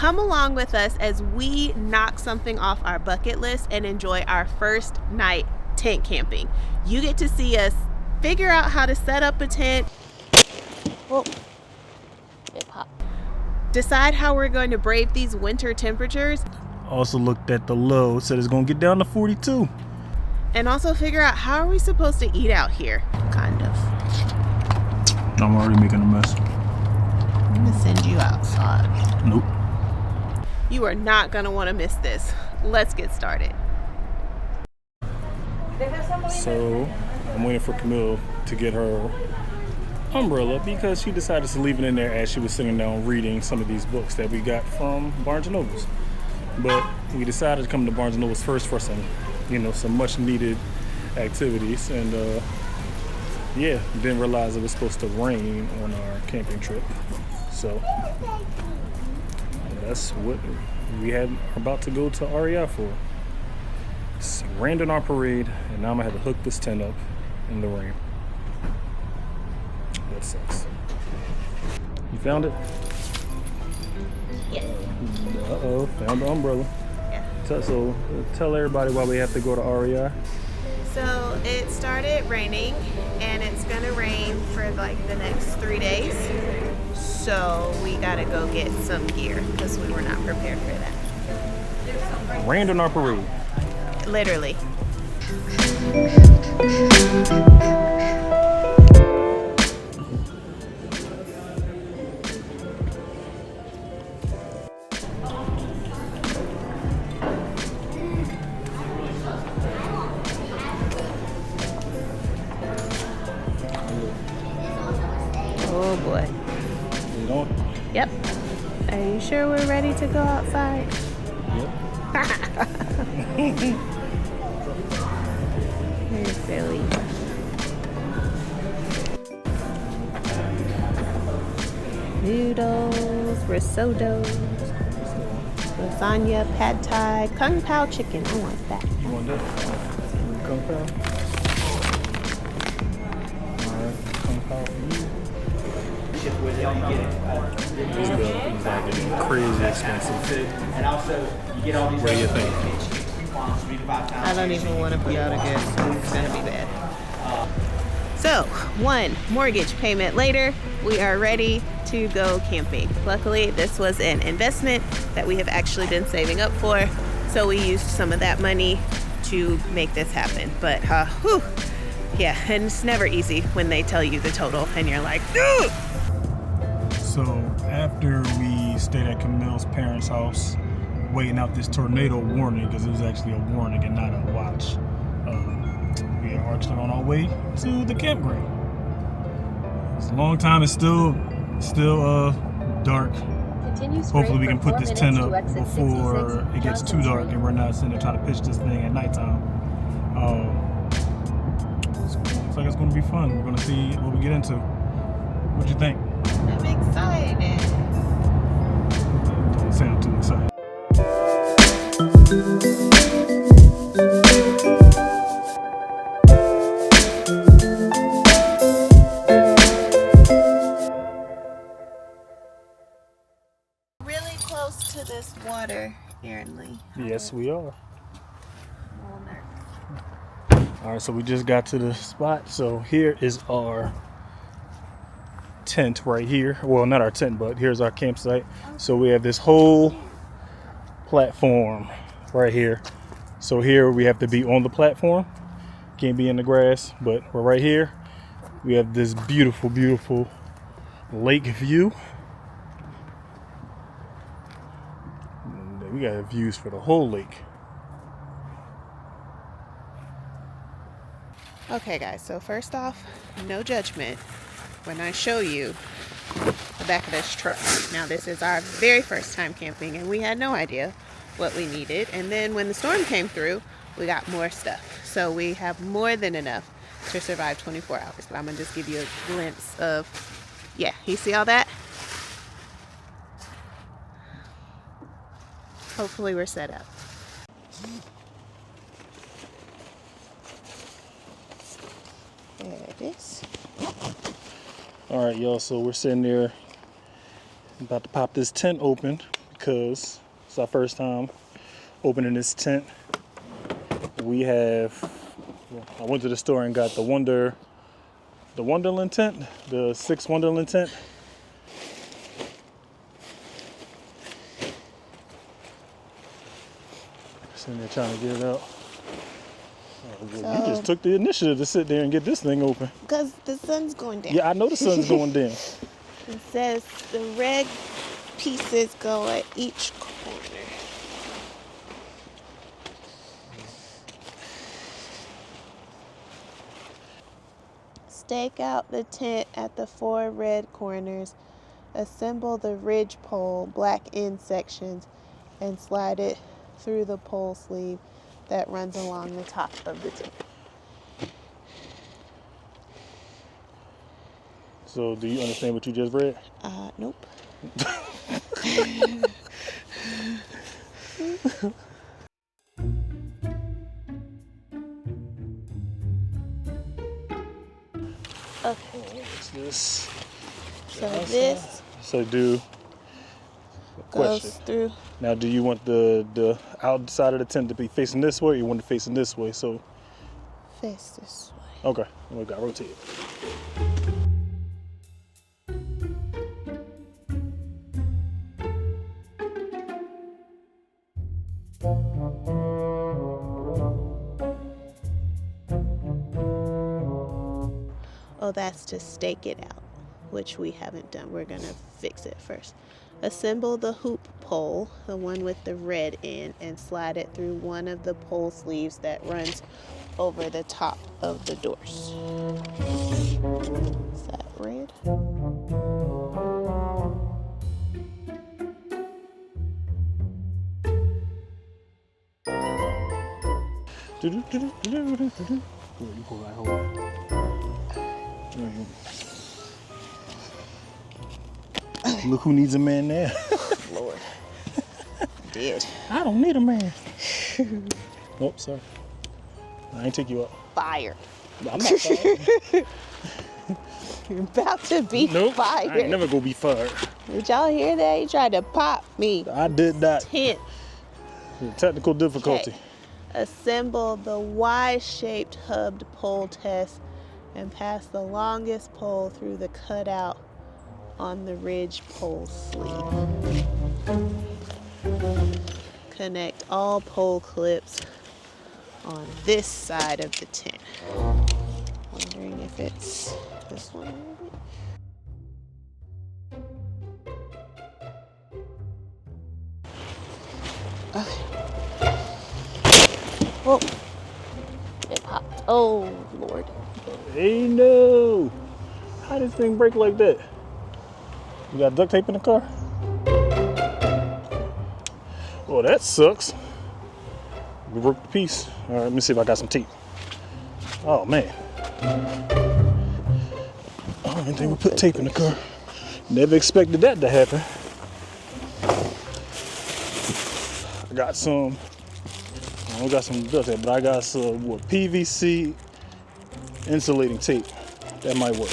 Come along with us as we knock something off our bucket list and enjoy our first night tent camping. You get to see us figure out how to set up a tent. Whoa. It popped. Decide how we're going to brave these winter temperatures. Also looked at the low, said it's gonna get down to 42. And also figure out how are we supposed to eat out here, kind of. I'm already making a mess. I'm gonna send you outside. Nope. You are not gonna wanna miss this. Let's get started. So, I'm waiting for Camille to get her umbrella because she decided to leave it in there as she was sitting down reading some of these books that we got from Barnes & Noble's. But we decided to come to Barnes & Noble's first for some, some much needed activities. And yeah, didn't realize it was supposed to rain on our camping trip. So that's what we are about to go to REI for. It's rained on our parade, and now I'm gonna have to hook this tent up in the rain. That sucks. You found it? Yes. Uh-oh, found the umbrella. Yeah. So tell everybody why we have to go to REI. So it started raining, and it's gonna rain for like the next 3 days. So we gotta go get some gear because we were not prepared for that. Rained on our parade. Literally. Oh boy. You know? Yep. Are you sure we're ready to go outside? Yep. You're silly. Noodles, risotto, lasagna, pad thai, kung pao chicken. I want that. You want that? Kung Pao? Alright, Kung Pao for you. These bills are getting crazy expensive. And also, you get all these. What do you think? I don't even want to put out a guess. It's gonna be bad. So, one mortgage payment later, we are ready to go camping. Luckily, this was an investment that we have actually been saving up for, so we used some of that money to make this happen. But, whew, yeah, and it's never easy when they tell you the total and you're like, ugh! So after we stayed at Camille's parents' house, waiting out this tornado warning, because it was actually a warning and not a watch, we are actually on our way to the campground. It's a long time. It's still dark. Hopefully we can put this tent up before it gets too dark and we're not sitting there trying to pitch this thing at nighttime. Looks like it's going to be fun. We're going to see what we get into. What do you think? I'm excited. Don't sound too excited. Really close to this water, Aaron Lee. Yes, we are. A little nervous. All right, so we just got to the spot. So here is our tent right here. Well, not our tent, but here's our campsite. So we have this whole platform right here. So here we have to be on the platform. Can't be in the grass, but we're right here. We have this beautiful, beautiful lake view. And we got views for the whole lake. Okay guys, so first off, no judgment when I show you the back of this truck. Now this is our very first time camping and we had no idea what we needed. And then when the storm came through, we got more stuff. So we have more than enough to survive 24 hours. But I'm gonna just give you a glimpse of, yeah, you see all that? Hopefully we're set up. There it is. All right, y'all, so we're sitting there about to pop this tent open because it's our first time opening this tent. We have, I went to the store and got the Wonderland tent, the 6 Wonderland tent. Sitting there trying to get it out. Oh, well, you just took the initiative to sit there and get this thing open. Because the sun's going down. Yeah, I know the sun's going down. It says the red pieces go at each corner. Stake out the tent at the 4 red corners. Assemble the ridge pole, black end sections, and slide it through the pole sleeve that runs along the top of the tent. So, do you understand what you just read? Nope. Okay. What's this? So this So do. Question. goes through. Now, do you want the outside of the tent to be facing this way, or you want it facing this way? So. Face this way. Okay. We got to rotate it. Oh, that's to stake it out, which we haven't done. We're going to fix it first. Assemble the hoop pole, the one with the red end, and slide it through one of the pole sleeves that runs over the top of the doors. Is that red? Look who needs a man now. Lord. Did. I don't need a man. Oh, sorry. I ain't take you up. Fired. I'm not fired. You're about to be Nope, fired. I ain't never gonna be fired. Did y'all hear that? He tried to pop me. I did that. Tent. Technical difficulty. Okay. Assemble the Y-shaped hubbed pole test and pass the longest pole through the cutout on the ridge pole sleeve. Connect all pole clips on this side of the tent. Wondering if it's this one maybe? Okay. Oh, it popped. Oh, Lord. Hey, no. How did this thing break like that? You got duct tape in the car? Oh, that sucks. We broke the piece. All right, let me see if I got some tape. Oh, man. I didn't think we put tape in the car. Never expected that to happen. I got some, I don't got some duct tape, but I got some PVC insulating tape. That might work.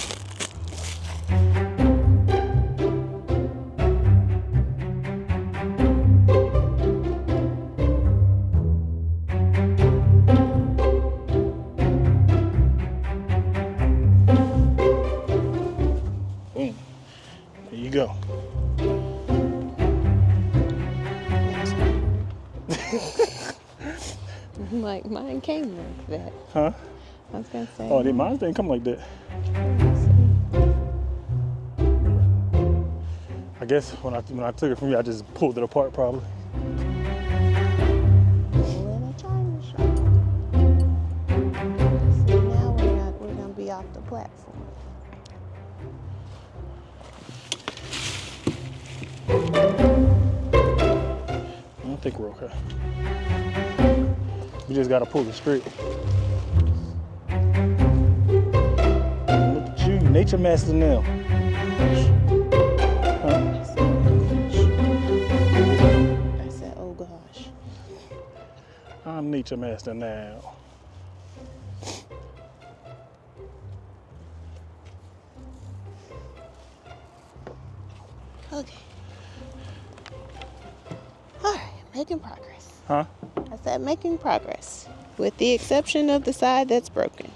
Boom. There you go. Like mine came like that. Huh? I was gonna say. Oh, mine didn't come like that. I guess when I took it from you, I just pulled it apart probably. Little China shop. See, now we're gonna be off the platform. I don't think we're okay. We just gotta pull it straight. Look at you, nature master now. Huh? I said, oh gosh. I'm nature master now. Okay. Making progress. Huh? I said making progress. With the exception of the side that's broken.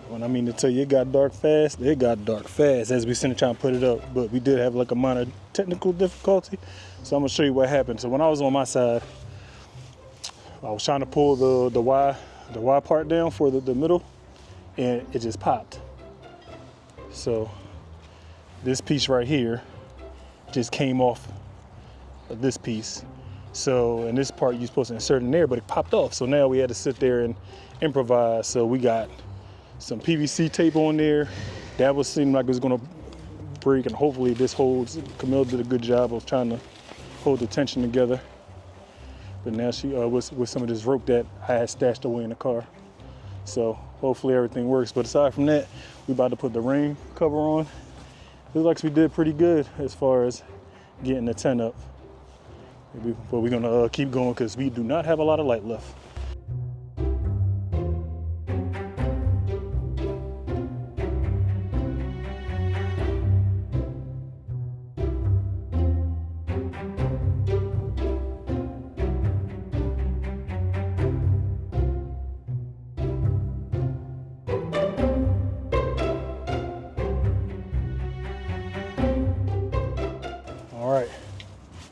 When I mean to tell you, it got dark fast. It got dark fast as we sitting trying to put it up. But we did have like a minor technical difficulty. So I'm gonna show you what happened. So when I was on my side, I was trying to pull the Y part down for the middle, and it just popped. So this piece right here just came off of this piece. So in this part you're supposed to insert in there, but it popped off. So now we had to sit there and improvise. So we got some PVC tape on there. That was seeming like it was gonna break, and hopefully this holds. Camille did a good job of trying to hold the tension together. But now she with some of this rope that I had stashed away in the car. So hopefully everything works. But aside from that, we about to put the rain cover on. Looks like we did pretty good as far as getting the tent up. But we're gonna keep going because we do not have a lot of light left.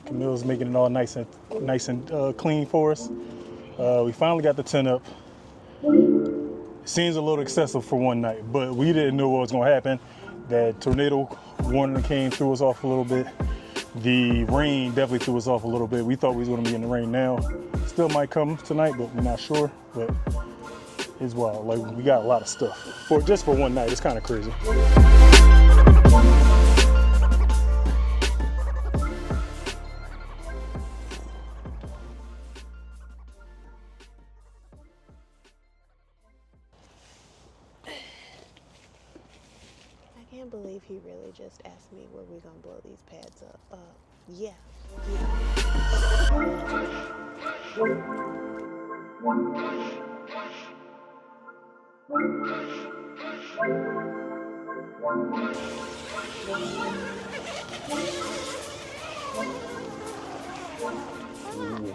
Camille's making it all nice and clean for us. We finally got the tent up. It seems a little excessive for one night, but we didn't know what was gonna happen. That tornado warning came, threw us off a little bit. The rain definitely threw us off a little bit. We thought we was gonna be in the rain now. Still might come tonight, but we're not sure. But it's wild. Like, we got a lot of stuff just for one night. It's kind of crazy. I can't believe he really just asked me where we gonna blow these pads up. Yeah.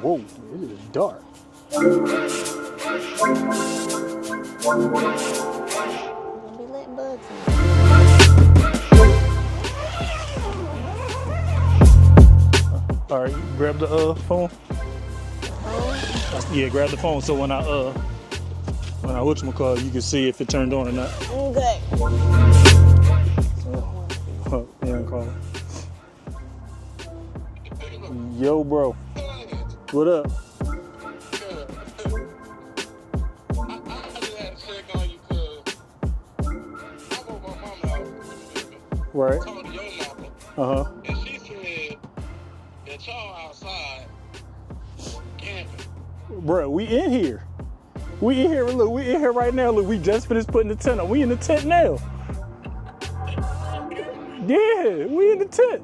Whoa, it is dark. We're gonna be letting bugs in. All right, grab the phone. Yeah, grab the phone so when I whatchamacallit, you can see if it turned on or not. Okay. Yeah, call. Yo, bro. What up? Right. Uh-huh. And she said that y'all outside camping. Bro, we in here. We in here. Look, we in here right now. Look, we just finished putting the tent up. We in the tent now. Yeah, we in the tent.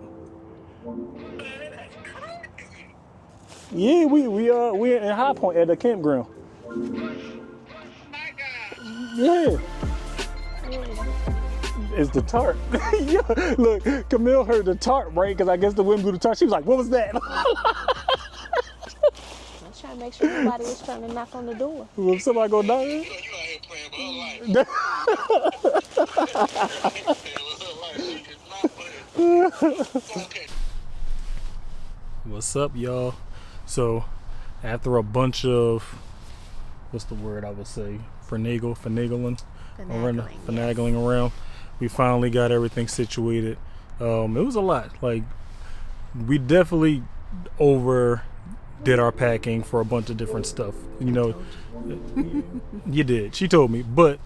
Yeah, we in High Point at the campground. Yeah. It's the tarp. Yeah, look, Camille heard the tarp, right? Because I guess the wind blew the tarp. She was like, what was that? I was trying to make sure nobody was trying to knock on the door. Was somebody go down there? You out here playing with her life. What's up, y'all? So, after a bunch of, what's the word I would say? Finagling around. We finally got everything situated. It was a lot. Like, we definitely overdid our packing for a bunch of different stuff. You know, you did. She told me, but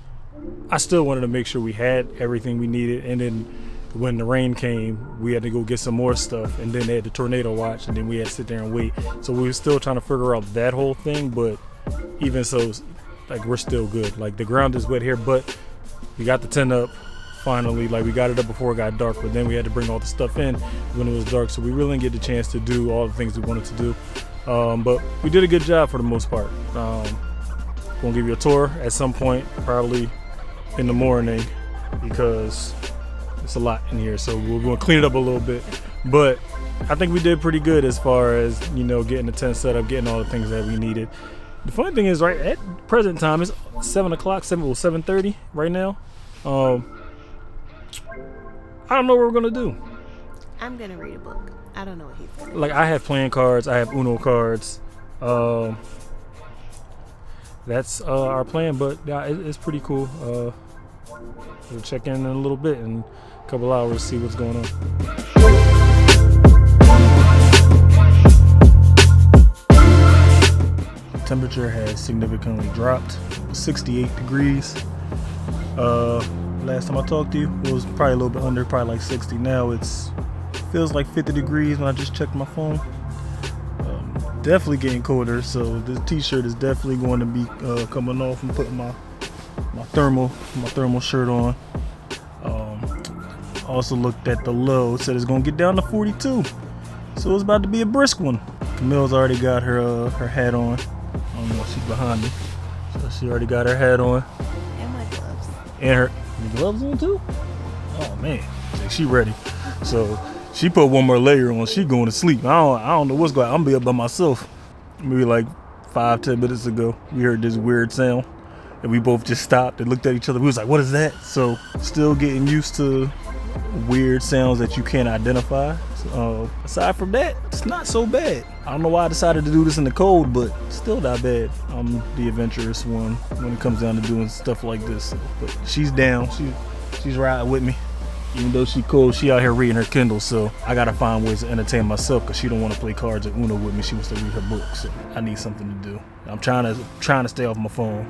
I still wanted to make sure we had everything we needed. And then when the rain came, we had to go get some more stuff. And then they had the tornado watch, and then we had to sit there and wait. So we were still trying to figure out that whole thing. But even so, like, we're still good. Like, the ground is wet here, but we got the tent up. Finally, like, we got it up before it got dark, but then we had to bring all the stuff in when it was dark, so we really didn't get the chance to do all the things we wanted to do. But we did a good job for the most part. Gonna give you a tour at some point, probably in the morning, because it's a lot in here, so we're gonna clean it up a little bit. But I think we did pretty good as far as, you know, getting the tent set up, getting all the things that we needed. The funny thing is, right at present time, it's 7 o'clock, 7:30 right now. I don't know what we're gonna do. I'm gonna read a book. I don't know what he's gonna do. Like, I have playing cards, I have Uno cards. That's our plan, but yeah, it's pretty cool. We'll check in a little bit in a couple hours, see what's going on. Temperature has significantly dropped. It was 68 degrees. Last time I talked to you, it was probably a little bit under, probably like 60. Now it's feels like 50 degrees when I just checked my phone. Definitely getting colder, so this t-shirt is definitely going to be coming off and putting my thermal shirt on. Also looked at the low, said it's gonna get down to 42, so it's about to be a brisk one. Camille's already got her hat on. I don't know if she's behind me, so she already got her hat on And my gloves. and her gloves on too. Oh man, she ready. So she put one more layer on. She going to sleep. I don't know what's going on. I'm gonna be up by myself. Maybe like 5-10 minutes ago, we heard this weird sound, and we both just stopped and looked at each other. We was like, "What is that?" So still getting used to weird sounds that you can't identify. Aside from that, it's not so bad. I don't know why I decided to do this in the cold, but still not bad. I'm the adventurous one when it comes down to doing stuff like this. But she's down. She's riding with me. Even though she cold, she out here reading her Kindle, so I gotta find ways to entertain myself because she don't want to play cards or Uno with me. She wants to read her book, so I need something to do. I'm trying to stay off my phone,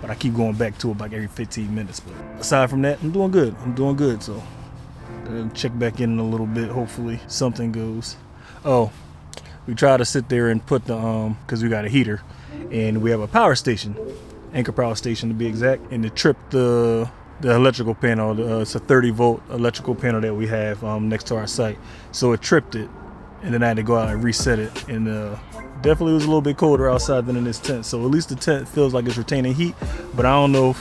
but I keep going back to it like every 15 minutes. But aside from that, I'm doing good. So check back in a little bit. Hopefully something goes. Oh, we try to sit there and put the because we got a heater and we have a power station, Anchor power station to be exact, and to trip the electrical panel. It's a 30-volt electrical panel that we have next to our site, so it tripped it, and then I had to go out and reset it. And definitely was a little bit colder outside than in this tent, so at least the tent feels like it's retaining heat. But I don't know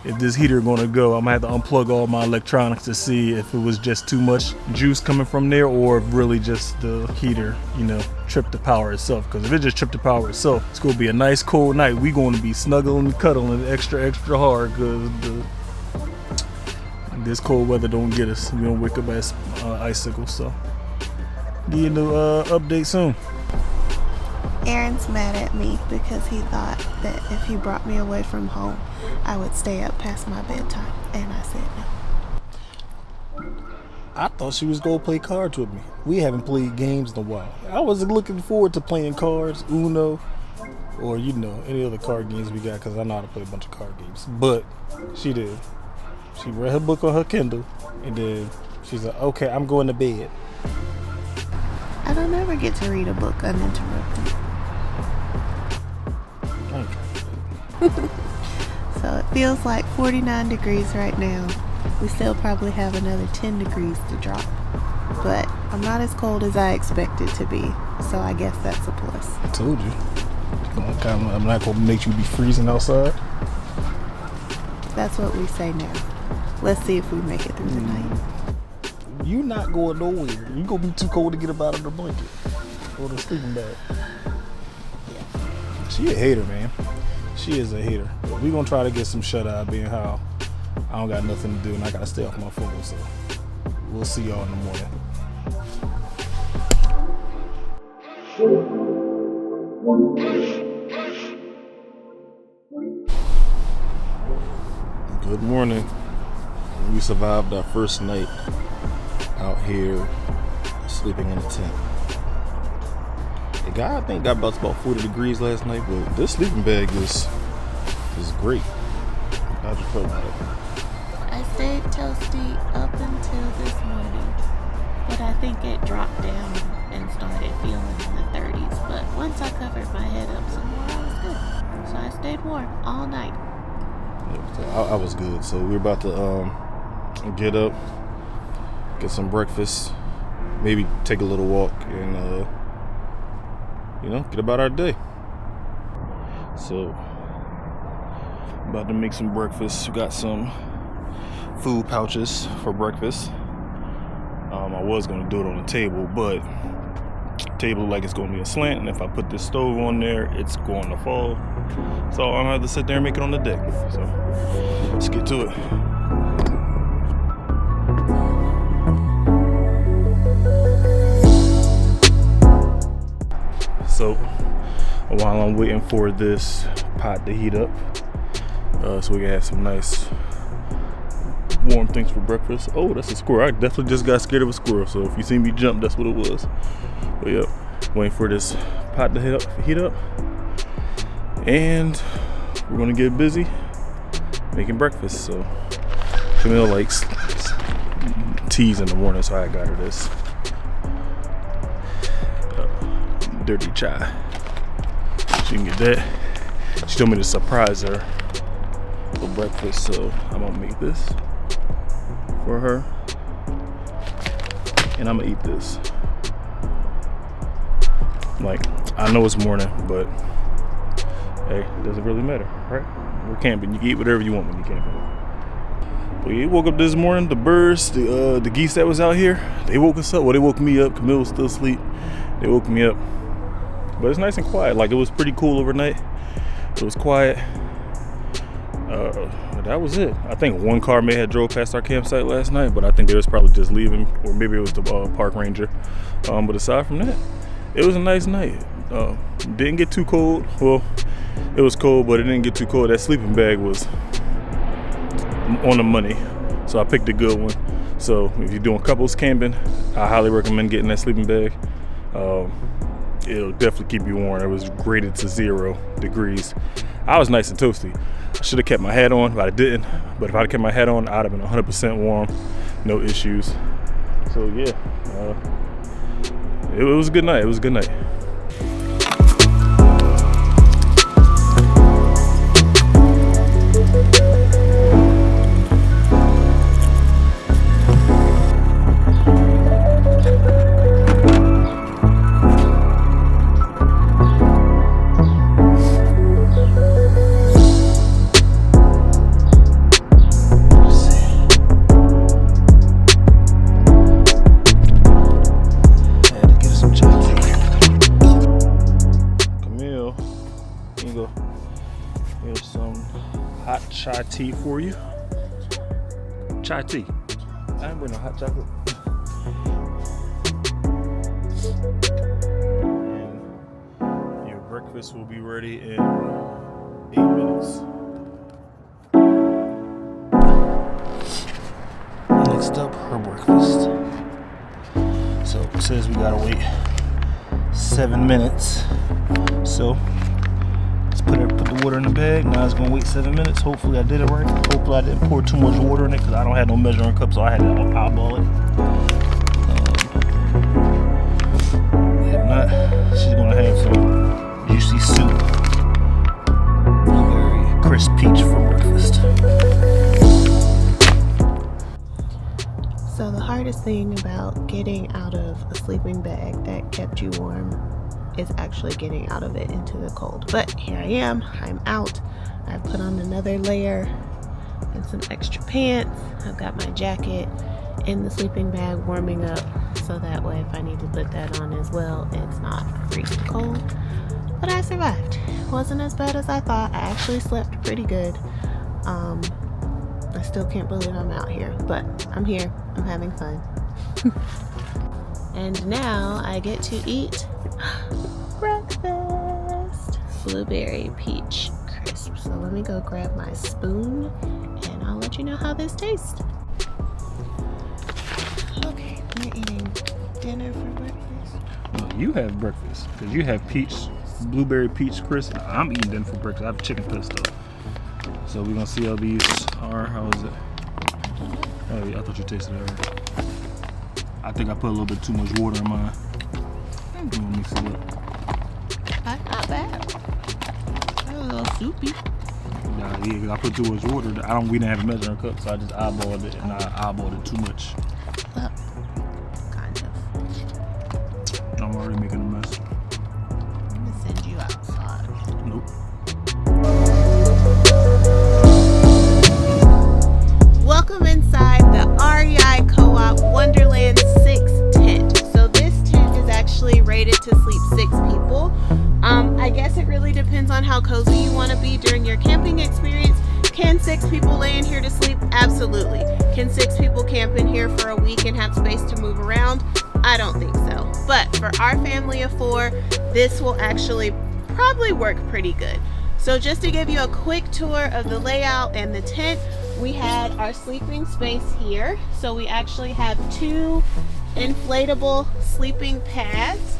if this heater is going to go. I'm gonna have to unplug all my electronics to see if it was just too much juice coming from there, or if really just the heater, you know, tripped the power itself. Because if it just tripped the power itself, it's gonna be a nice cold night. We going to be snuggling and cuddling extra hard because this cold weather don't get us. We don't wake up as icicles. So give you the update soon. Aaron's mad at me because he thought that if he brought me away from home, I would stay up past my bedtime, and I said no. I thought she was gonna play cards with me. We haven't played games in a while. I was looking forward to playing cards, Uno, or you know, any other card games we got, because I know how to play a bunch of card games. But she did. She read her book on her Kindle, and then she's like, "Okay, I'm going to bed." I don't ever get to read a book uninterrupted. So it feels like 49 degrees right now. We still probably have another 10 degrees to drop. But I'm not as cold as I expected to be, so I guess that's a plus. I told you. I'm not going to make you be freezing outside. That's what we say now. Let's see if we make it through the night. You not going nowhere. You going to be too cold to get up out of the blanket or the sleeping bag. Yeah. She a hater, man. She is a hater. But we going to try to get some shut-eye, being how I don't got nothing to do and I got to stay off my phone. So we'll see y'all in the morning. Good morning. We survived our first night out here sleeping in a tent. I think got about 40 degrees last night, but this sleeping bag is great. How'd you feel about it? I stayed toasty up until this morning, but I think it dropped down and started feeling in the 30s. But once I covered my head up some more, I was good. So I stayed warm all night. Yeah, so I was good. So we're about to get up, get some breakfast, maybe take a little walk, and get about our day. So about to make some breakfast. We got some food pouches for breakfast. My was going to do it on the table, but the table like it's going to be a slant, and if I put this stove on there, it's going to fall. So I'm going to have to sit there and make it on the deck. So let's get to it. So while I'm waiting for this pot to heat up, so we can have some nice warm things for breakfast. Oh, that's a squirrel. I definitely just got scared of a squirrel, so if you see me jump, that's what it was. But yep, waiting for this pot to heat up, and we're gonna get busy making breakfast. So Camille likes teas in the morning, so I got her this dirty chai. She can get that. She told me to surprise her for breakfast, so I'm gonna make this for her, and I'm gonna eat this. Like, I know it's morning, but hey, it doesn't really matter, right? We're camping. You can eat whatever you want when you're camping. But yeah, woke up this morning. The birds, the geese that was out here, they woke us up. Well, they woke me up. Camille was still asleep. They woke me up. But it's nice and quiet. Like, it was pretty cool overnight. It was quiet. That was it. I think one car may have drove past our campsite last night, but I think they was probably just leaving, or maybe it was the park ranger. But aside from that, it was a nice night. Didn't get too cold. Well, it was cold, but it didn't get too cold. That sleeping bag was on the money, so I picked a good one. So if you're doing couples camping, I highly recommend getting that sleeping bag. It'll definitely keep you warm. It was graded to 0 degrees. I was nice and toasty. I should have kept my hat on, but I didn't. But if I'd kept my hat on, I'd have been 100% warm, no issues. So yeah, it was a good night. It was a good night. Here's some hot chai tea for you. Chai tea. I ain't bring no hot chocolate. And your breakfast will be ready in 8 minutes. Next up, her breakfast. So it says we gotta wait 7 minutes. So put the water in the bag. Now it's gonna wait 7 minutes. Hopefully I did it right. Hopefully I didn't pour too much water in it because I don't have no measuring cup, so I had to eyeball it. If not, she's gonna have some juicy soup, blueberry crisp peach for breakfast. So the hardest thing about getting out of a sleeping bag that kept you warm is actually getting out of it into the cold. But here I am, I'm out. I've put on another layer and some extra pants. I've got my jacket in the sleeping bag warming up, so that way if I need to put that on as well, it's not freezing cold. But I survived. It wasn't as bad as I thought. I actually slept pretty good. I still can't believe I'm out here, but I'm here. I'm having fun. And now I get to eat breakfast. Blueberry peach crisp. So let me go grab my spoon and I'll let you know how this tastes. Okay, we're eating dinner for breakfast. Well, you have breakfast because you have blueberry peach crisp. I'm eating dinner for breakfast. I have chicken pesto. So we're gonna see how these are. How is it? Oh yeah, I thought you tasted it already. I think I put a little bit too much water in mine. I'm gonna mix it up. That's not bad. That's a little soupy. Yeah, because I put too much water. We didn't have a measuring cup, so I just eyeballed it, and I eyeballed it too much. Well, kind of. I'm already making a mess. I'm gonna send you outside. Nope. Welcome inside the REI Co-op Wonderland 6 I guess it really depends on how cozy you want to be during your camping experience. Can 6 people lay in here to sleep? Absolutely. Can 6 people camp in here for a week and have space to move around? I don't think so. But for our family of 4, this will actually probably work pretty good. So just to give you a quick tour of the layout and the tent, we had our sleeping space here. So we actually have 2 inflatable sleeping pads,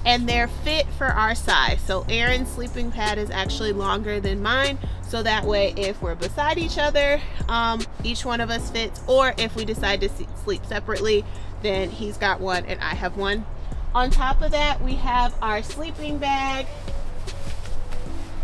and they're fit for our size. So Aaron's sleeping pad is actually longer than mine, so that way if we're beside each other, each one of us fits, or if we decide to sleep separately, then he's got one and I have one. On top of that, we have our sleeping bag,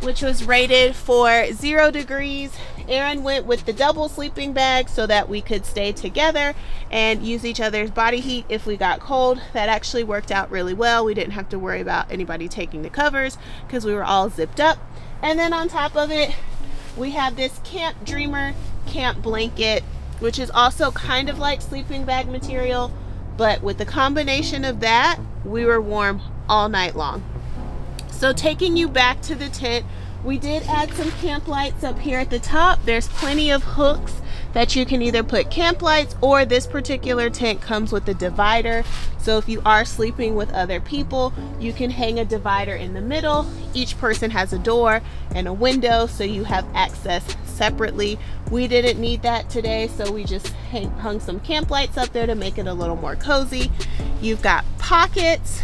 which was rated for 0 degrees. Aaron went with the double sleeping bag so that we could stay together and use each other's body heat if we got cold. That actually worked out really well. We didn't have to worry about anybody taking the covers because we were all zipped up. And then on top of it, we have this Camp Dreamer camp blanket, which is also kind of like sleeping bag material, but with the combination of that, we were warm all night long. So taking you back to the tent, we did add some camp lights up here at the top. There's plenty of hooks that you can either put camp lights, or this particular tent comes with a divider. So if you are sleeping with other people, you can hang a divider in the middle. Each person has a door and a window, so you have access separately. We didn't need that today, so we just hung some camp lights up there to make it a little more cozy. You've got pockets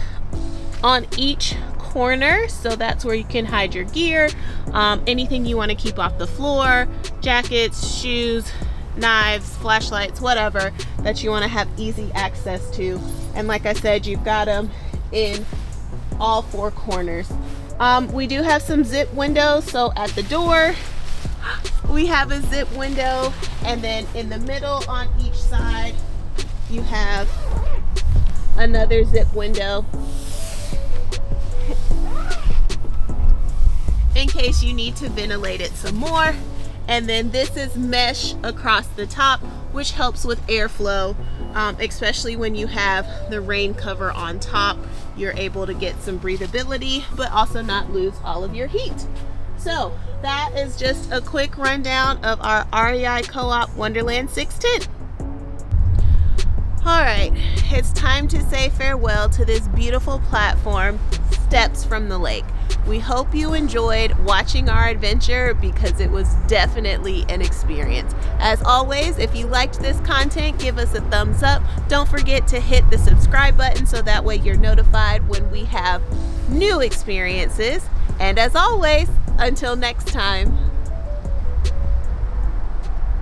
on each corner, so that's where you can hide your gear, anything you want to keep off the floor, jackets, shoes, knives, flashlights, whatever that you want to have easy access to. And like I said, you've got them in all 4 corners. We do have some zip windows, so at the door we have a zip window, and then in the middle on each side you have another zip window in case you need to ventilate it some more. And then this is mesh across the top, which helps with airflow, especially when you have the rain cover on top. You're able to get some breathability, but also not lose all of your heat. So that is just a quick rundown of our REI Co-op Wonderland 6 tent. All right, it's time to say farewell to this beautiful platform, steps from the lake. We hope you enjoyed watching our adventure, because it was definitely an experience. As always, if you liked this content, give us a thumbs up. Don't forget to hit the subscribe button so that way you're notified when we have new experiences. And as always, until next time.